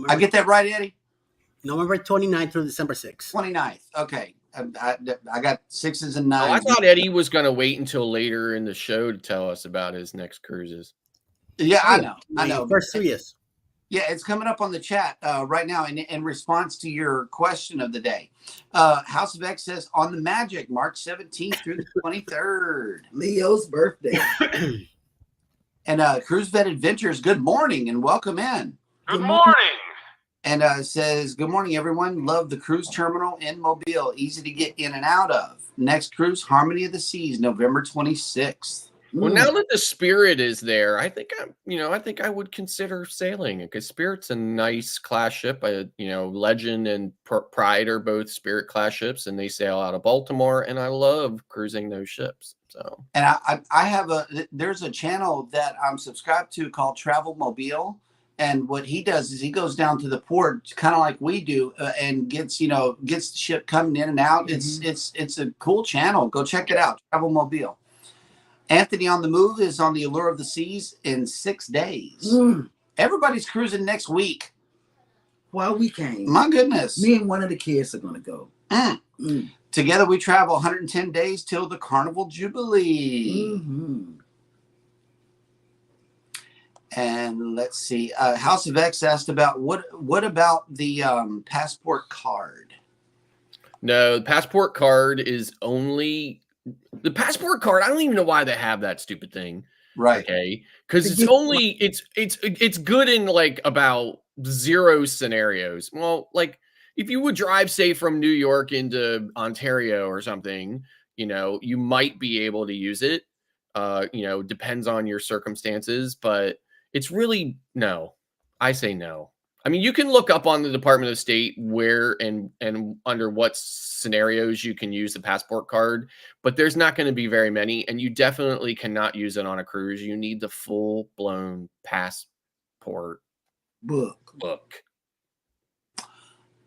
I get that right, Eddie? November 29th through December 6th. 29th. Okay. I got 6s and 9s. Oh, I thought Eddie was going to wait until later in the show to tell us about his next cruises. Yeah, I know. First 2 years. Yeah, it's coming up on the chat right now in response to your question of the day. House of X says on the Magic, March 17th through the 23rd. Leo's birthday. And Cruise Vet Adventures, good morning and welcome in. Good morning. And says, good morning, everyone. Love the cruise terminal in Mobile. Easy to get in and out of. Next cruise, Harmony of the Seas, November 26th. Well, now that the Spirit is there, I think I would consider sailing because Spirit's a nice class ship. Legend and Pride are both Spirit class ships, and they sail out of Baltimore, and I love cruising those ships. So, and there's a channel that I'm subscribed to called Travel Mobile, and what he does is he goes down to the port, kind of like we do, and gets the ship coming in and out. Mm-hmm. It's a cool channel. Go check it out, Travel Mobile. Anthony on the Move is on the Allure of the Seas in 6 days. Everybody's cruising next week. Well, we came. My goodness. Me and one of the kids are going to go. Together we travel 110 days till the Carnival Jubilee. Mm-hmm. And let's see. House of X asked about what about the passport card? No, the passport card is only... The passport card, I don't even know why they have that stupid thing. Right. Okay. Because it's good in like about 0 scenarios. Well, like if you would drive, say, from New York into Ontario or something, you might be able to use it. Depends on your circumstances, but it's really no. I say no. I mean, you can look up on the Department of State where and under what scenarios you can use the passport card, but there's not going to be very many, and you definitely cannot use it on a cruise. You need the full-blown passport book.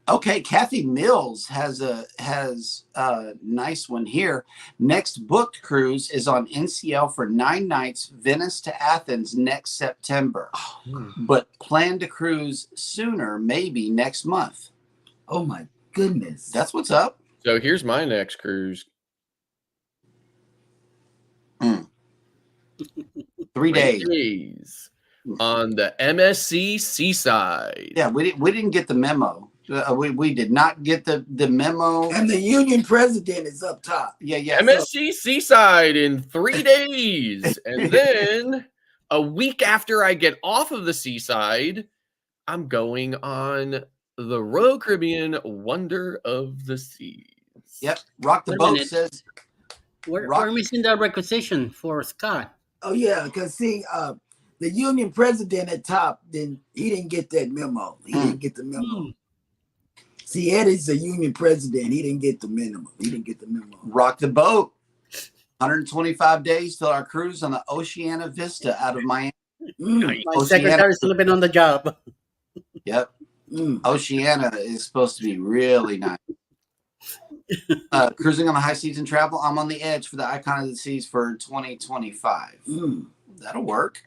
Okay, Kathy Mills has a nice one here. Next booked cruise is on NCL for 9 nights, Venice to Athens next September. But plan to cruise sooner, maybe next month. Oh my goodness. That's what's up. So here's my next cruise. 3 days. On the MSC Seaside. Yeah, we didn't get the memo. We did not get the memo. And the union president is up top. Yeah. MSC Seaside in 3 days. And then a week after I get off of the Seaside, I'm going on the Royal Caribbean Wonder of the Seas. Yep. Rock the Boat says. We're missing the requisition for Scott. Oh, yeah, because see, the union president at top, then he didn't get that memo. He didn't get the memo. See, Eddie's the union president. He didn't get the memo. Rock the Boat. 125 days till our cruise on the Oceana Vista out of Miami. My secretary's still been on the job. Yep. Oceana is supposed to be really nice. Cruising on the high seas and travel. I'm on the edge for the Icon of the Seas for 2025. That'll work.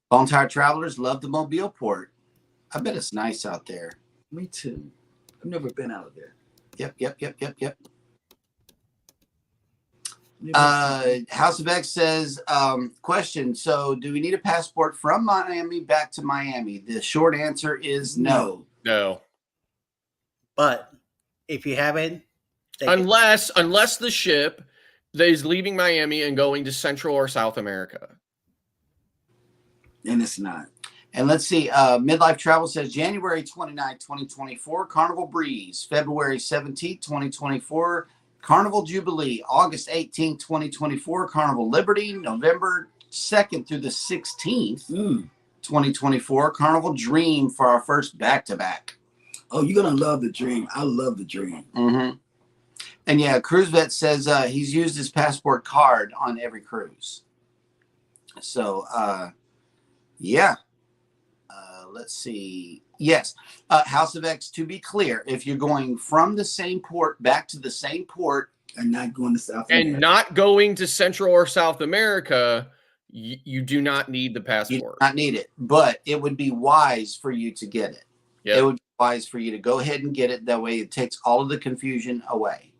Volunteer travelers love the Mobile port. I bet it's nice out there. Me too. I've never been out of there. Yep. House of X says, question. So do we need a passport from Miami back to Miami? The short answer is no. No. But if you haven't, unless the ship is leaving Miami and going to Central or South America. And it's not. And let's see, Midlife Travel says January 29, 2024, Carnival Breeze. February 17, 2024, Carnival Jubilee. August 18, 2024, Carnival Liberty. November 2nd through the 16th, 2024, Carnival Dream for our first back-to-back. Oh, you're going to love the Dream. I love the Dream. And yeah, Cruise Vet says he's used his passport card on every cruise. So, yeah. Let's see. Yes. House of X, to be clear, if you're going from the same port back to the same port and not going to South America. And not going to Central or South America, you do not need the passport. You do not need it, but it would be wise for you to get it. Yep. It would be wise for you to go ahead and get it. That way it takes all of the confusion away.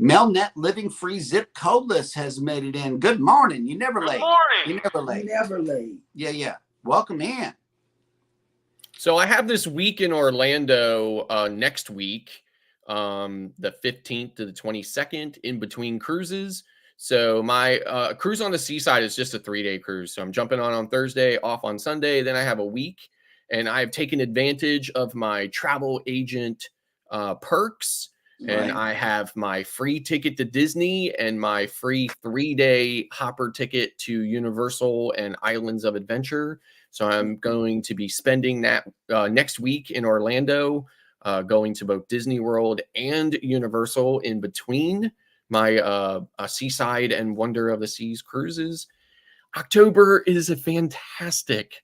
Melnet Living Free Zip Codeless has made it in. Good morning. You never late. morning. You never late. Never late. Yeah. Welcome in. So I have this week in Orlando next week, the 15th to the 22nd, in between cruises. So my cruise on the seaside is just a 3-day cruise. So I'm jumping on Thursday, off on Sunday. Then I have a week, and I've taken advantage of my travel agent perks. And I have my free ticket to Disney and my free 3-day hopper ticket to Universal and Islands of Adventure. So I'm going to be spending that next week in Orlando, going to both Disney World and Universal in between my Seaside and Wonder of the Seas cruises. October is a fantastic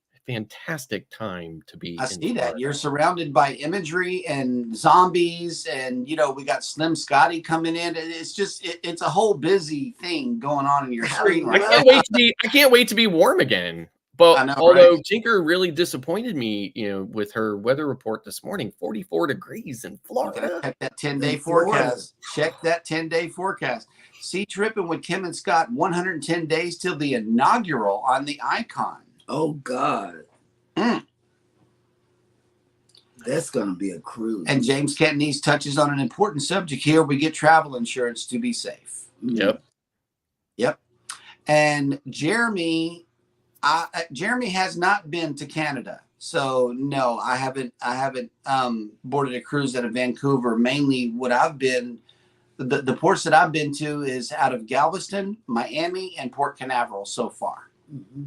time to be. I see that. You're surrounded by imagery and zombies, and we got Slim Scotty coming in. It's just it's a whole busy thing going on in your screen. I can't wait to be warm again. But although Tinker really disappointed me, with her weather report this morning, 44 degrees in Florida. Check that 10-day forecast. Check that 10-day forecast. Sea tripping with Kim and Scott, 110 days till the inaugural on the Icon. Oh, God. That's going to be a cruise. And James Cantonese touches on an important subject here. We get travel insurance to be safe. Yep. And Jeremy has not been to Canada. So, no, I haven't boarded a cruise out of Vancouver. Mainly what I've been, the ports that I've been to is out of Galveston, Miami, and Port Canaveral so far. Mm-hmm.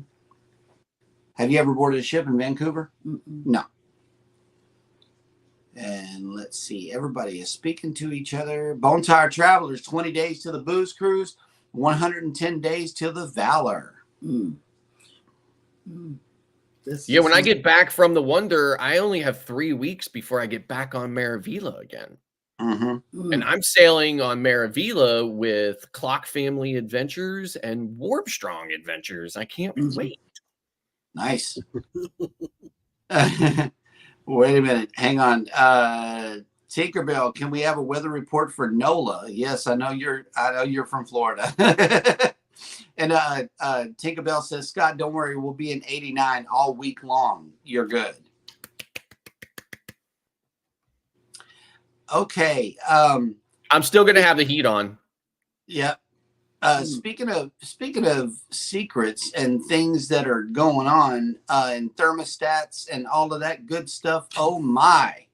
Have you ever boarded a ship in Vancouver? Mm-mm. No. And let's see. Everybody is speaking to each other. Bone Tire Travelers, 20 days to the Booze Cruise, 110 days till the Valor. Mm. When I get back from the Wonder, I only have 3 weeks before I get back on Maravilla again. Mm-hmm. And I'm sailing on Maravilla with Clock Family Adventures and Warp Strong Adventures. I can't wait. Nice. Wait a minute. Hang on. Tinkerbell, can we have a weather report for NOLA? Yes, I know you're from Florida. And Tinkerbell says, Scott, don't worry, we'll be in 89 all week long. You're good. Okay. I'm still gonna have the heat on. Yeah. Speaking of secrets and things that are going on and thermostats and all of that good stuff, oh my.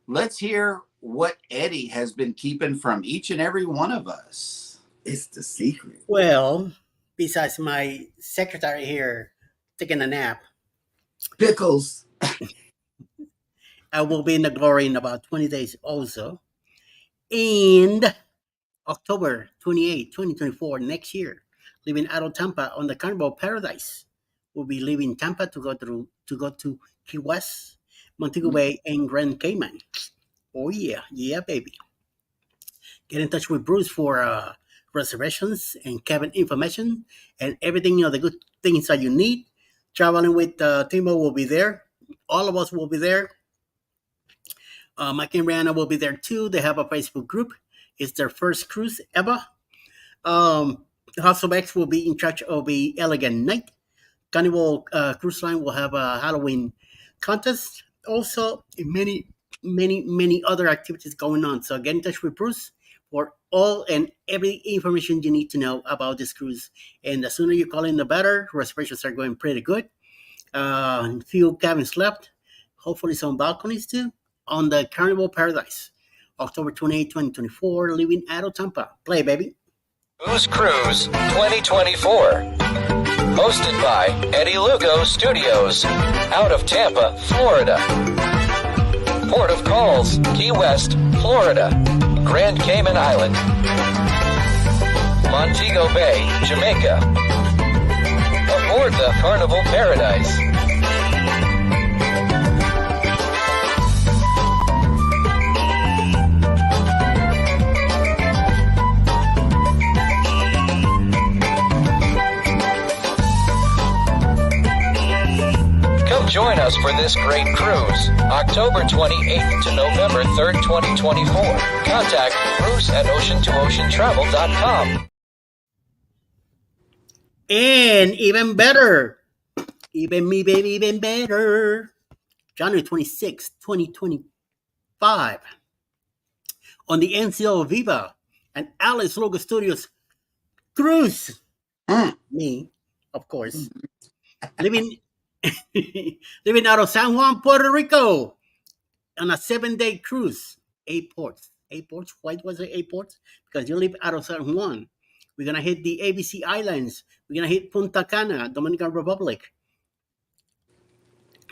Let's hear what Eddie has been keeping from each and every one of us. It's the secret. Well, besides my secretary here taking a nap, Pickles. I will be in the glory in about 20 days also. And October 28, 2024, next year, leaving out of Tampa on the Carnival Paradise. We'll be leaving Tampa to go to Key West, Montego Bay, and Grand Cayman. Oh yeah, baby. Get in touch with Bruce for reservations and cabin information and everything, the good things that you need. Traveling with Timo will be there. All of us will be there. Mike and Rihanna will be there too. They have a Facebook group. It's their first cruise ever. House of X will be in charge of the Elegant Night. Carnival Cruise Line will have a Halloween contest. Also, many other activities going on. So get in touch with Bruce for all and every information you need to know about this cruise. And the sooner you call in, the better. Reservations are going pretty good. Few cabins left. Hopefully some balconies too. On the Carnival Paradise. October 28, 2024, leaving out of Tampa. Play, baby. Booze Cruise 2024. Hosted by Eddie Lugo Studios. Out of Tampa, Florida. Port of Calls, Key West, Florida. Grand Cayman Island. Montego Bay, Jamaica. Aboard the Carnival Paradise. Join us for this great cruise, October 28th to November 3rd, 2024. Contact Bruce at ocean2oceantravel.com. And even better, even better, January 26th, 2025, on the NCL Viva and Alice Lugo Studios cruise. Me, of course, living out of San Juan, Puerto Rico, on a 7-day cruise. 8 ports. Why was it 8 ports? Because you live out of San Juan. We're gonna hit the ABC Islands. We're gonna hit Punta Cana, Dominican Republic,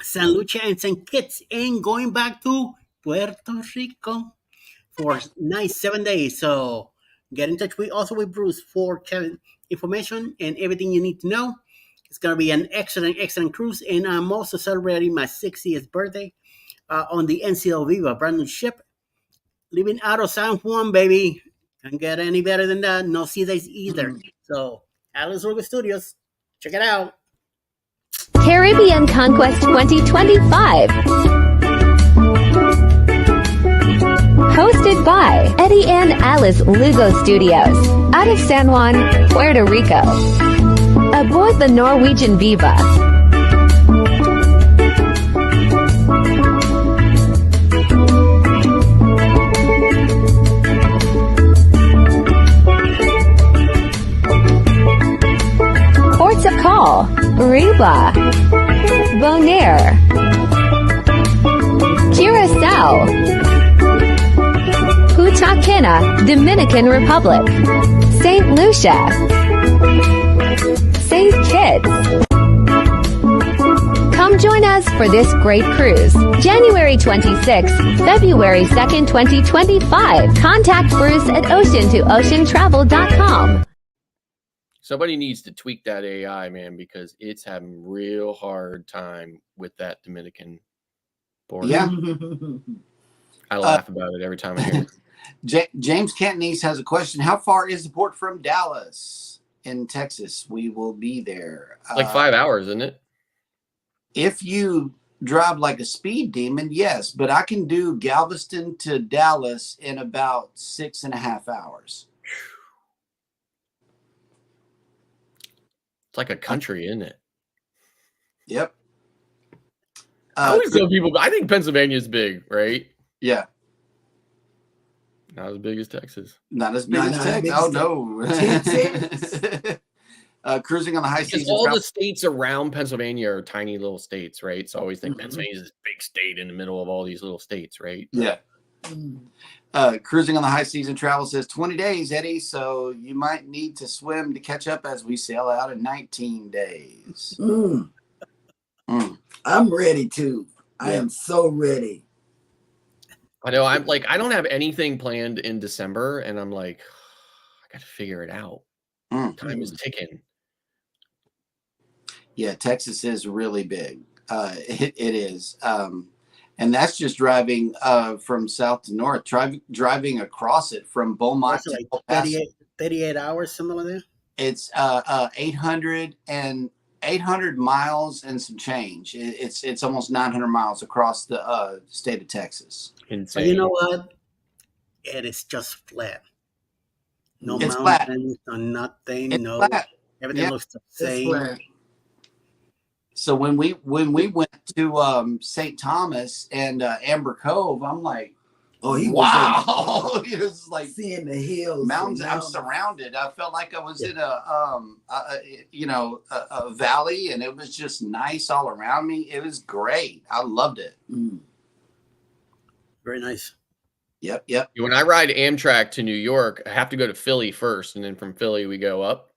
San Lucia and St. Kitts, and going back to Puerto Rico for nice 7 days. So get in touch with Bruce for information and everything you need to know. It's gonna be an excellent cruise, and I'm also celebrating my 60th birthday on the NCL Viva, brand new ship, living out of San Juan, baby. Can't get any better than that. No sea days either. So Alice Lugo Studios, check it out. Caribbean Conquest 2025. Hosted by Eddie and Alice Lugo Studios, out of San Juan, Puerto Rico. Aboard the Norwegian Viva. Ports of call: Riva, Bonaire, Curacao, Punta Cana, Dominican Republic, St. Lucia, St. Kitts. Come join us for this great cruise, January 26th, February 2nd, 2025. Contact Bruce at ocean2oceantravel.com. Somebody needs to tweak that AI, man, because it's having real hard time with that Dominican border. Yeah. I laugh about it every time I hear it. James Cantonese has a question. How far is the port from Dallas in Texas? We will be there. Like 5 hours, isn't it? If you drive like a speed demon, yes. But I can do Galveston to Dallas in about 6.5 hours. It's like a country, isn't it? Yep. I always tell people, I think Pennsylvania is big, right? Yeah. Not as big as Texas. Not as big as Texas. Oh, no. Cruising on the high seas. Because all the states around Pennsylvania are tiny little states, right? So I always think Pennsylvania is this big state in the middle of all these little states, right? Yeah. Cruising on the high season travel says 20 days, Eddie. So you might need to swim to catch up as we sail out in 19 days. I'm ready too. I am so ready. I know. I'm like, I don't have anything planned in December, and I'm like, I got to figure it out. Time is ticking. Yeah, Texas is really big. It is. And that's just driving from south to north, driving across it from Beaumont to like El Paso. 38 hours, something like that. It's 800 miles and some change. It's almost 900 miles across the state of Texas. Insane. But you know what? It is just flat. No it's mountains, flat. no nothing. It's no flat. Everything looks the same. So when we went to St. Thomas and Amber Cove, I'm like, oh, wow! It was like seeing the hills, mountains. I'm surrounded. I felt like I was in a valley, and it was just nice all around me. It was great. I loved it. Very nice. Yep. When I ride Amtrak to New York, I have to go to Philly first, and then from Philly we go up,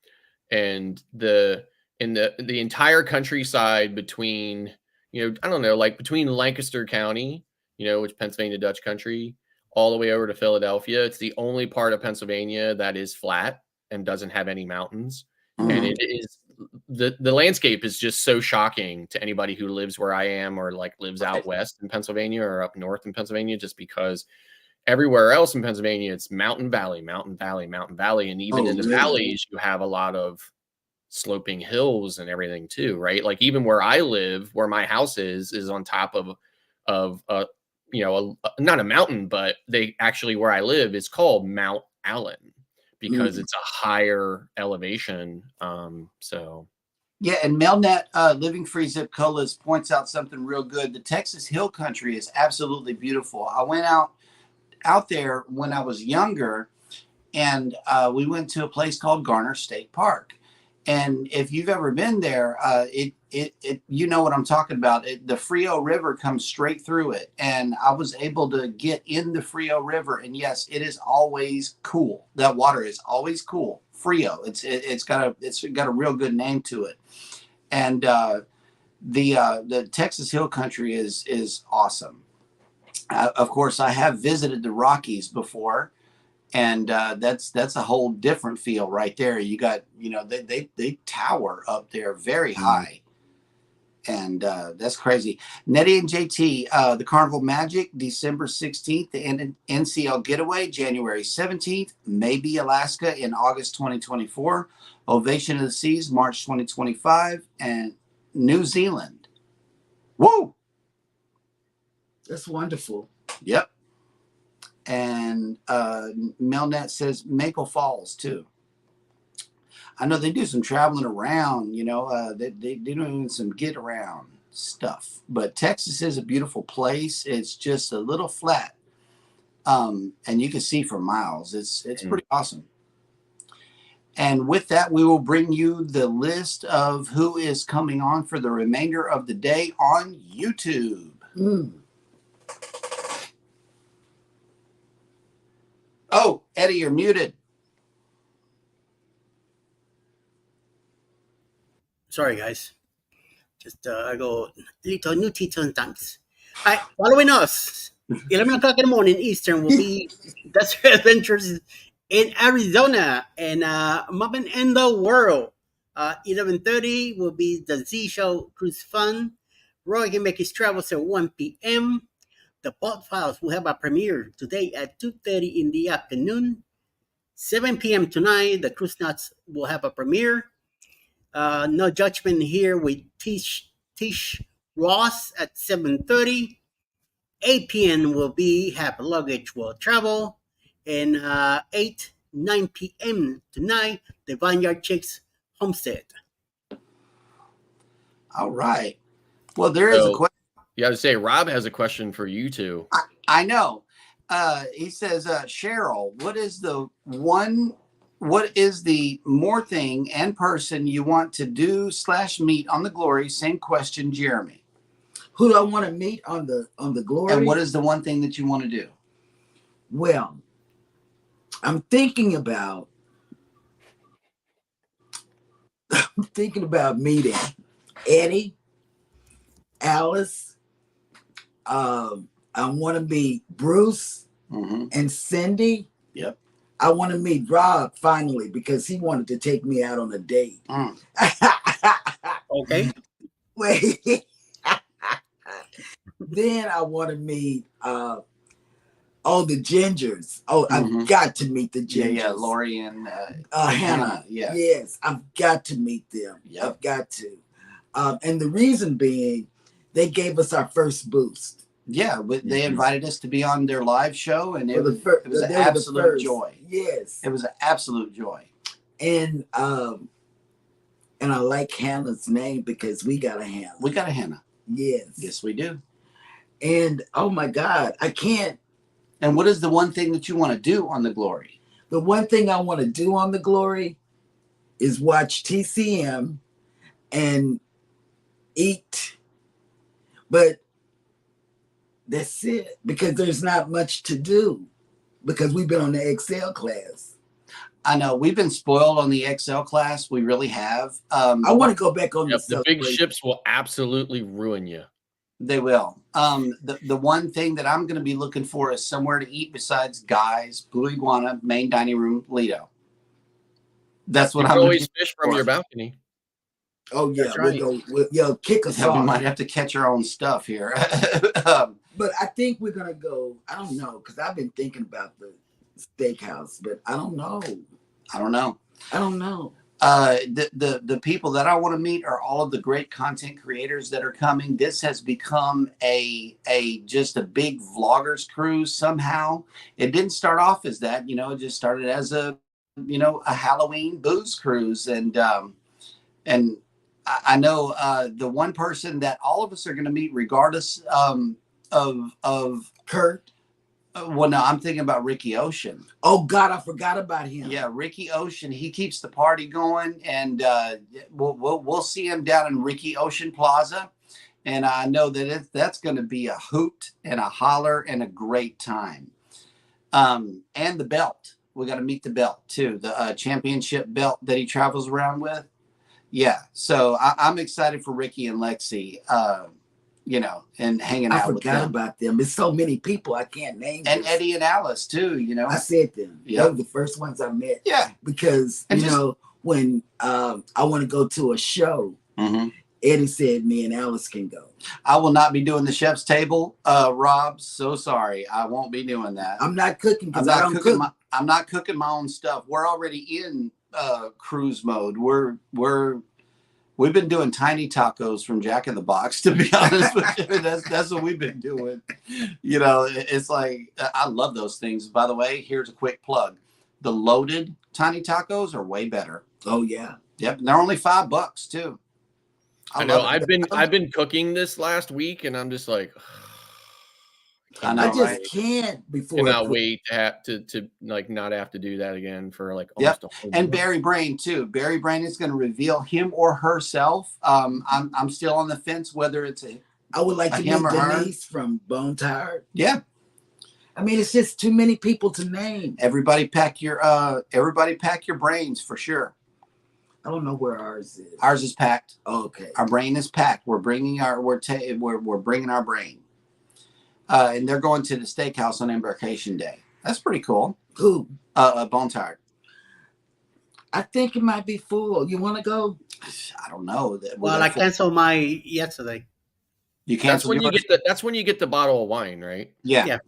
and the entire countryside between, I don't know, like between Lancaster County, which Pennsylvania Dutch country, all the way over to Philadelphia. It's the only part of Pennsylvania that is flat and doesn't have any mountains. And it is the landscape is just so shocking to anybody who lives where I am or like lives out west in Pennsylvania or up north in Pennsylvania, just because everywhere else in Pennsylvania, it's mountain valley. And even in the valleys, you have a lot of sloping hills and everything too, right? Like even where I live, where my house is on top of not a mountain, but they actually, where I live is called Mount Allen because it's a higher elevation. So yeah, and Melnet Living Free Zip Colas points out something real good. The Texas Hill Country is absolutely beautiful. I went out there when I was younger, and we went to a place called Garner State Park. And if you've ever been there, you know what I'm talking about. The Frio River comes straight through it, and I was able to get in the Frio River. And yes, it is always cool. That water is always cool. Frio. It's got a real good name to it. And the Texas Hill Country is awesome. Of course, I have visited the Rockies before. And that's a whole different feel right there. You got, they tower up there very high. And that's crazy. Nettie and JT, the Carnival Magic, December 16th, the NCL Getaway, January 17th, maybe Alaska in August 2024, Ovation of the Seas, March 2025, and New Zealand. Woo! That's wonderful. Yep. And Melnet says Maple Falls too. I know they do some traveling around, they do some get around stuff. But Texas is a beautiful place. It's just a little flat, and you can see for miles. It's pretty awesome. And with that, we will bring you the list of who is coming on for the remainder of the day on YouTube. Oh, Eddie, you're muted. Sorry, guys. Just I go little nutty sometimes. All right, following us, 11 o'clock in the morning Eastern will be J&S Adventures in Arizona and Mobbing in the World. 11:30 will be the Z Show Cruise Fun. Roy can make his travels at 1 p.m. The Pod Files will have a premiere today at 2:30 in the afternoon. 7 p.m. tonight, the Cruise Nuts will have a premiere. No Judgment here with Tish Ross at 7:30. 8 p.m. will be Have Luggage Will Travel. And 9 p.m. tonight, the Vineyard Chicks Homestead. All right. Well, there is a question. Yeah, I would say Rob has a question for you two. I know. He says, Cheryl, what is the more thing and person you want to do / meet on the Glory? Same question, Jeremy. Who do I want to meet on the Glory? And what is the one thing that you want to do? Well, I'm thinking about meeting Eddie, Alice. I want to meet Bruce and Cindy. Yep. I want to meet Rob finally because he wanted to take me out on a date. Okay. Wait. Then I want to meet the Gingers. I've got to meet the Gingers. Yeah, Lori and Hannah. Yeah. Yes, I've got to meet them. Yep. I've got to. And the reason being, they gave us our first boost. Yeah, they invited us to be on their live show, and it was an they absolute joy. Yes, it was an absolute joy. And I like Hannah's name because we got a Hannah. We got a Hannah. Yes, we do. And oh my God, I can't. And what is the one thing that you want to do on the Glory? The one thing I want to do on the Glory is watch TCM and eat, but that's it, because there's not much to do because we've been on the XL class. I know we've been spoiled on the XL class. We really have. I want to go back on the big ships will absolutely ruin you. They will. The one thing that I'm going to be looking for is somewhere to eat besides Guy's, Blue Iguana, main dining room, Lido. That's what I'm always fish from your balcony. Oh yeah, right. We'll kick us off. We might have to catch our own stuff here. But I think we're gonna go. I don't know, because I've been thinking about the steakhouse, but I don't know. The people that I want to meet are all of the great content creators that are coming. This has become just a big vloggers cruise somehow. It didn't start off as that, it just started as a Halloween booze cruise. And I know the one person that all of us are going to meet regardless of Kurt. Well, no, I'm thinking about Ricky Ocean. Oh God, I forgot about him. Yeah, Ricky Ocean. He keeps the party going, and we'll see him down in Ricky Ocean Plaza. And I know that that's going to be a hoot and a holler and a great time. And the belt. We got to meet the belt too, the championship belt that he travels around with. Yeah, so I'm excited for Ricky and Lexi. And hanging out with them. I forgot about them. There's so many people I can't name. And this. Eddie and Alice too, I said them. Yeah. They were the first ones I met. Yeah. Because, when I want to go to a show, Eddie said me and Alice can go. I will not be doing the chef's table, Rob. So sorry. I won't be doing that. I'm not cooking because I don't cook. I'm not cooking my own stuff. We're already in cruise mode. We've been doing tiny tacos from Jack in the Box, to be honest with you. That's what we've been doing. It's like, I love those things. By the way, here's a quick plug. The loaded tiny tacos are way better. Oh yeah. Yep. And they're only $5 too. I know. I've been cooking this last week and I'm just like, I just can't before. Cannot wait to have to like not have to do that again for like almost a whole and Barry Brain too. Barry Brain is going to reveal him or herself. I'm still on the fence whether it's I would like to meet Denise from Bone Tired. Yeah. I mean, it's just too many people to name. Everybody pack your brains for sure. I don't know where ours is. Ours is packed. Oh, okay. Our brain is packed. We're bringing we're bringing our brain. And they're going to the steakhouse on Embarkation Day. That's pretty cool. Who? Bone Tired. I think it might be full. You want to go? I don't know. Well, I canceled my yesterday. You canceled. That's when you get the bottle of wine, right? Yeah.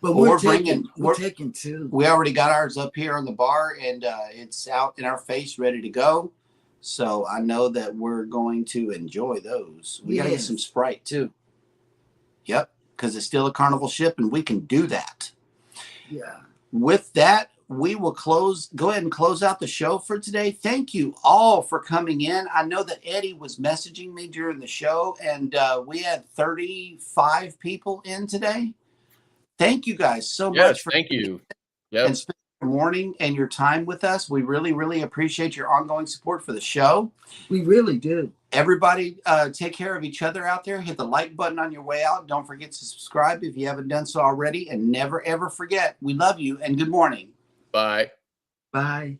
But we're taking two. We already got ours up here on the bar, and it's out in our face, ready to go. So I know that we're going to enjoy those. We gotta get some Sprite too. Yep. Because it's still a Carnival ship and we can do that. Yeah. With that, we will go ahead and close out the show for today. Thank you all for coming in. I know that Eddie was messaging me during the show and we had 35 people in today. Thank you guys so much. Thank you. Yep. And spending your morning and your time with us. We really, really appreciate your ongoing support for the show. We really do. Everybody, take care of each other out there. Hit the like button on your way out. Don't forget to subscribe if you haven't done so already. And never, ever forget, we love you and good morning. Bye. Bye.